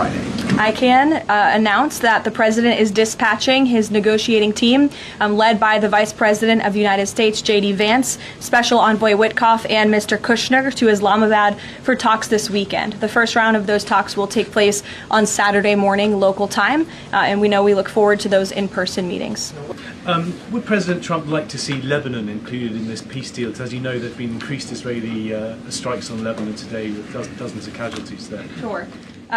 Friday. I can announce that the President is dispatching his negotiating team, led by the Vice President of the United States, J.D. Vance, Special Envoy Witkoff, and Mr. Kushner to Islamabad for talks this weekend. The first round of those talks will take place on Saturday morning local time, and we look forward to those in-person meetings. Would President Trump like to see Lebanon included in this peace deal? Because as you know, there have been increased Israeli strikes on Lebanon today with dozens of casualties there. Sure.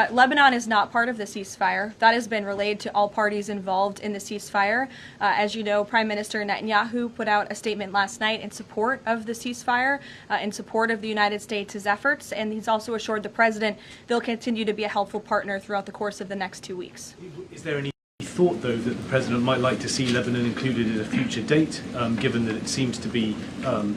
Lebanon is not part of the ceasefire. That has been relayed to all parties involved in the ceasefire. As you know, Prime Minister Netanyahu put out a statement last night in support of the ceasefire, in support of the United States' efforts, and he's also assured the President they'll continue to be a helpful partner throughout the course of the next 2 weeks. Is there any thought, though, that the President might like to see Lebanon included at a future date, given that it seems to be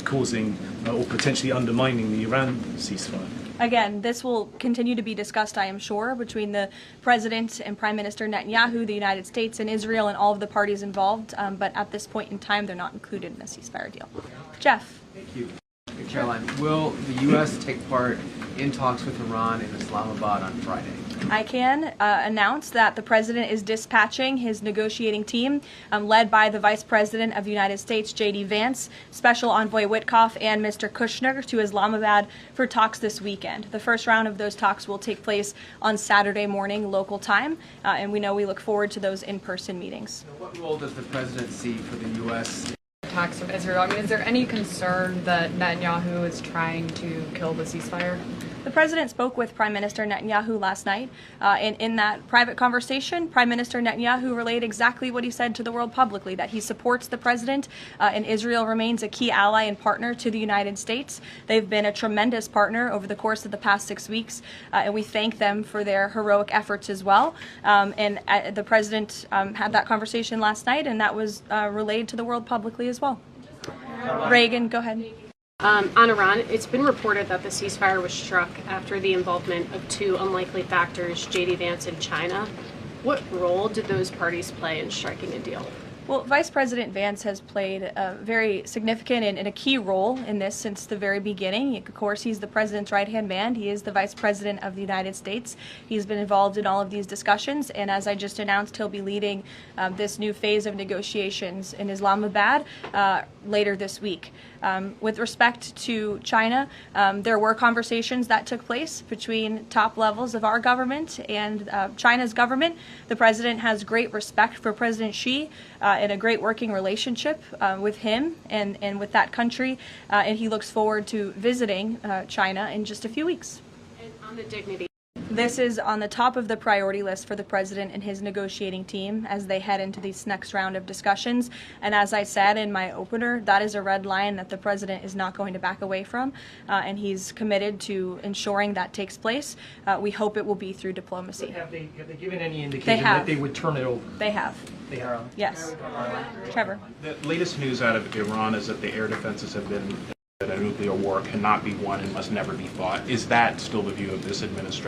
causing or potentially undermining the Iran ceasefire? Again, this will continue to be discussed, I am sure, between the President and Prime Minister Netanyahu, the United States and Israel, and all of the parties involved. But at this point in time, they're not included in the ceasefire deal. Jeff. Thank you. Caroline, will the U.S. take part in talks with Iran in Islamabad on Friday? I can announce that the President is dispatching his negotiating team, led by the Vice President of the United States, J.D. Vance, Special Envoy Witkoff, and Mr. Kushner to Islamabad for talks this weekend. The first round of those talks will take place on Saturday morning local time, and we look forward to those in-person meetings. What role does the President see for the U.S. attacks from Israel? I mean, is there any concern that Netanyahu is trying to kill the ceasefire? The President spoke with Prime Minister Netanyahu last night, and in that private conversation, Prime Minister Netanyahu relayed exactly what he said to the world publicly, that he supports the President, and Israel remains a key ally and partner to the United States. They've been a tremendous partner over the course of the past 6 weeks, and we thank them for their heroic efforts as well. And the President had that conversation last night, and that was relayed to the world publicly as well. Reagan, go ahead. On Iran, it's been reported that the ceasefire was struck after the involvement of two unlikely factors, J.D. Vance and China. What role did those parties play in striking a deal? Well, Vice President Vance has played a very significant and a key role in this since the very beginning. Of course, he's the President's right-hand man. He is the Vice President of the United States. He's been involved in all of these discussions, and as I just announced, he'll be leading this new phase of negotiations in Islamabad later this week. With respect to China, there were conversations that took place between top levels of our government and China's government. The President has great respect for President Xi and a great working relationship with him and with that country, and he looks forward to visiting China in just a few weeks. And on the dignity. This is on the top of the priority list for the President and his negotiating team as they head into this next round of discussions. And as I said in my opener, that is a red line that the President is not going to back away from, and he's committed to ensuring that takes place. We hope it will be through diplomacy. Have they given any indication that they would turn it over? They have. They have. Yes. Trevor. The latest news out of Iran is that the air defenses have been that a nuclear war cannot be won and must never be fought. Is that still the view of this administration?